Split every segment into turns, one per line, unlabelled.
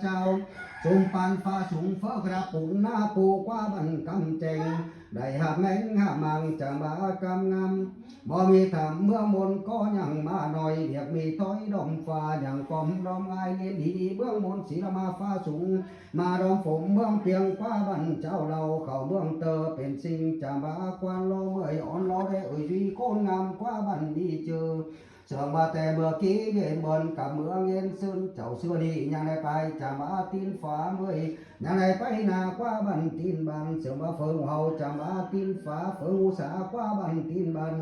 เจ้าสูงปานฟ้าสูงเฟ้อกระปุ่นหน้าปูกว่าบันกำเจงได้หาแมงหามังจะมากำงำบ่มีทำเมื่อมนก็ยังมาหน่อยเรียกมีถอยดอมฟ้าอย่างกลมดอมไอเลียนดีเบื้องมนสีละมาฟ้าสูงมาดอมฝมเมืองเพียงกว่าบันเจ้าเราเข้าเมืองเตอเป็นสิ่งจะมาควันเราเมื่อยอ่อนเราได้ดีโคนงามกว่าบันดีเจอเสื่อมมาแต่เมื่อกี้เย็นบนกับเมืองเย็นซึนเจ้าเสื้อนี่ยังได้ไปจะมาตีนฝาเมื่อยยังได้ไปนากว่าบันตีนบันเสื่อมมาเฟิงเฮาจะมาตีนฝาเฟิงอุสากว่าบันตีนบัน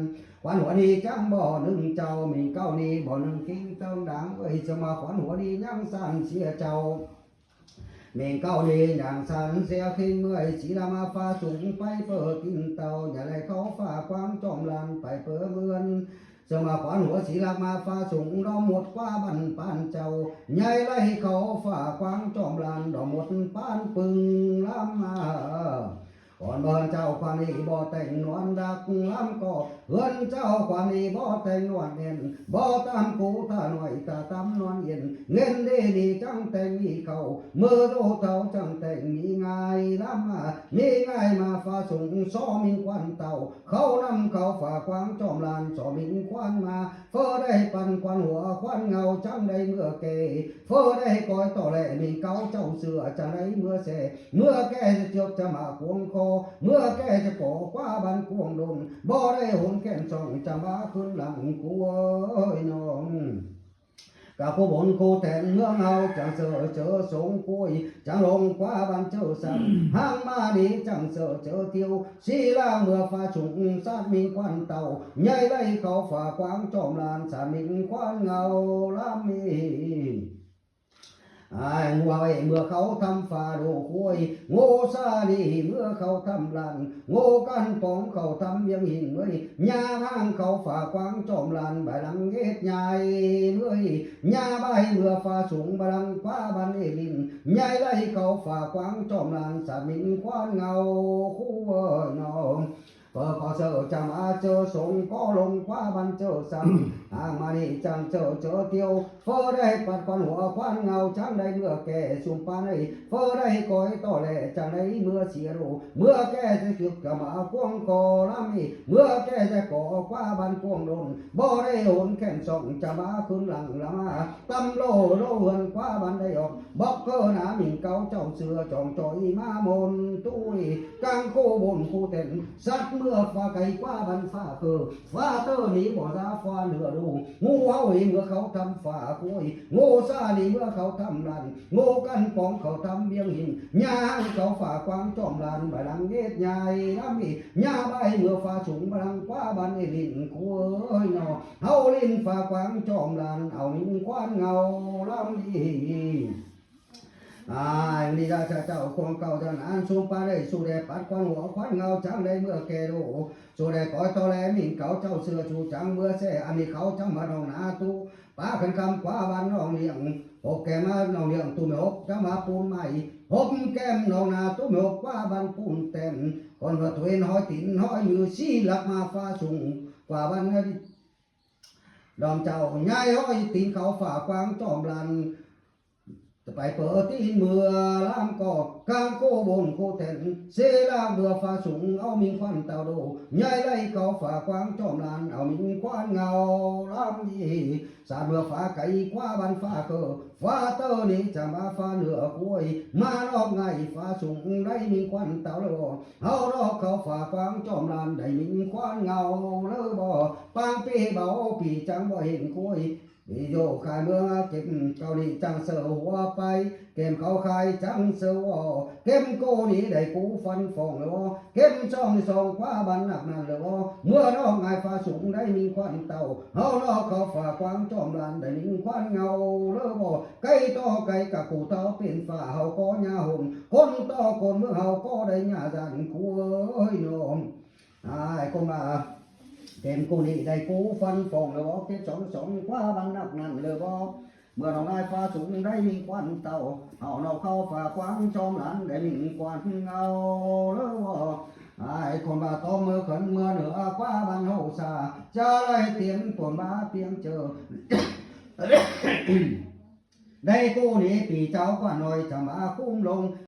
ขวัญหัวนี้จังบ่อหนึ่งเจ้ามีเก้านี้บ่อหนึ่งคิงเติมดังเอ้ยจะมาขวัญหัวนี้ยังสั่นเสียเจ้าเมงเก้านี้อย่างสันเสียขิงเมื่อยสีละมาฟ้าสูงไปเปิดกินเตาอย่าไรเขาฟ้าควางจอมลันไปเปิดเมือนจะมาขวานหัวสีละมาฟ้าสูงเราหมดกว่าบันปานเจ้าใหญ่ไรเขาฟ้าควางจอมลันดอกหมดปานปึงล้ำมาก่อนเบิร์นเจ้าความนี้บ่แต่งนวลดักล้ำก็เฮือนเจ้าความนี้บ่แต่งนวลเย็นบ่ตามกูตาหน่อยตาตามนวลเย็นเงินดีดีจังแต่งมีเขาเมื่อโตเท่าจังแต่งมีง่ายล้ำมามีง่ายมาฟ้าสูงซ้อมิงควันเต่าเขานำเขาฝ่าควางจอมลานซ้อมิงควันมาเฟ้อได้ปันควันหัวควันเงาจังได้เมื่อเกเฟ้อได้คอยต่อแหล่มีเกาเจ้าเสือจะได้เมื่อเสเมื่อแกจะเจียบจะมาควงคอเมื่อแกจะก่อกว่าบันกวงดนบ่ได้หนแก่นช่องจะมาขึ้นหลังกูน้องกับผู้บนคู่แทนเมืองเฮาจังเสือเจอสงคุยจังลงกว่าบันเจอสั่งห้างมาดีจังเสือเจอเที่ยวสีล่างเมื่อฟ้าฉุงสาดมีควันเต่าใหญ่ไล่เขาฝ่าควางจอมลานสาดมีควันเงาล้ำมีไอ้งัวไอ้เมื่อเขาทำฝ่าโดคุยโง่ซาดีเมื่อเขาทำลันโง่กันปองเขาทำยังหินเมื่อยยาทางเขาฝ่าควางจอมลันใบลังเฮ็ดใหญ่เมื่อยยาใบเมื่อฝ่าสูงบลังฟ้าบันเอลินใหญ่ไล่เขาฝ่าควางจอมลันสามิงควานเงาคู่เอ๋ยน้องเปิดขอเสือจะมาเจอสงก็ลงคว้าบันเจอซ้ำห่างมานี่จังเจอเที่ยวเฟอได้ปัดควันหัวควันเงาจังได้เมื่อแก่สุมปานไอเฟอได้คอยต่อแหล่จังได้เมื่อเสียรูเมื่อแก่จะจุดกระมาพวงคอลำมีเมื่อแก่จะก่อคว้าบันพวงโดนบ่ได้โหนแข่งส่องจะมาขึ้นหลังละมาตำโลเฮือนคว้าบันได้ออกบอกเกอหนาหมิ่งเกาเจ้าเสือจองจอยมามนตุ้ยกลางโคบนคูเต็นสัตเมื่อฟ้าไก่กว่าบันฟ้าคือฟ้าเตอร์นี้บ่ซาฟ้าเหนือดูงูเห่าเมื่อเขาทำฟ้าคุยงูซานี่เมื่อเขาทำลันงูกันปองเขาทำเบี้ยงหินหญ้าเขาฝ่าควางจอมลันใบลังเงดใหญ่น้ำมีหญ้าใบเมื่อฟ้าสูงบลังกว่าบันลิ้นคุยนอเฮาลิ้นฝ่าควางจอมลันเอาลิ้นควันเงาลำดีนี่ได้เจ้าควงเก่าเท่านั้นสูงปาได้สู้ได้ปัดควันหัวควันเงาจังได้เมื่อแกดูสู้ได้ก้อยตอแหลมิ่งเก่าเจ้าเสือชูจังเมื่อแซ่อันนี้เขาจังมาดองนาตูป้าขันคำกว่าบ้านน้องเลี้ยงหกแกมาน้องเลี้ยงตูไม่หกจะมาปูนใหม่หกแก้มน้องนาตูไม่หกกว่าบ้านปูนเต็มคนว่าตัวเองห้อยตินห้อยมือชี้หลักมาฟ้าสูงกว่าบ้านนั้นดอมเจ้าใหญ่ห้อยตินเขาฝ่าควางจอมลันไปเปิดที่เมื่อล้ำก็กางโคบนโคเทนเสลาเบื่อฟ้าสูงเอามิงควันเต่าโดใหญ่ไล่เขาฝ่าควางจอมลานเอามิงควันเงาล้ำยีสาเบื่อฟ้าไก่คว้าบันฟ้าเกอฟ้าเตอร์นี้จะมาฟ้าเหนือคุยมารอบไงฟ้าสูงได้มิงควันเต่าโดเอารอบเขาฝ่าควางจอมลานได้มิงควันเงาเลอบ่ปังปีเบาปีจังบ่เห็นคุยโยขายเมืองเก็บเกาหลีจังเสือหัวไปเก็บเขาขายจังเสือเก็บโกนี้ได้กูฟันฟองเลยเก็บช่องสองคว้าบันหนักนั่นเลยเมื่อน้องไงฟ้าสูงได้มีควันเต่าเฮาลอกเขาฝ่าควางจอมลานได้มีควันเงาเลยบ่ไก่ต่อไก่กับกูเต่าเป็นฝ่าเฮาก็หญ้าห่มคนต่อคนเมื่อเฮาก็ได้หญ้าดันกูเอ้ยน้องคนมาเต็มกูนี่ได้กูฟันฟองเลยบอกเก็บสองคว้าบันนักนั่นเลยบอกเมื่อน้องนายฟ้าสูงได้มีควันเต่าเอาเราเข้าฝ่าควางจอมหลันได้มีควันเงาเลยบอกคนมาต้มมือขันเมื่อเหนือกว่าบันโหสาจะไล่เตียนปวดมาเพียงเจอ ได้กู้นี้ปีเจ้าก็หน่อยจะมาคุ้มลง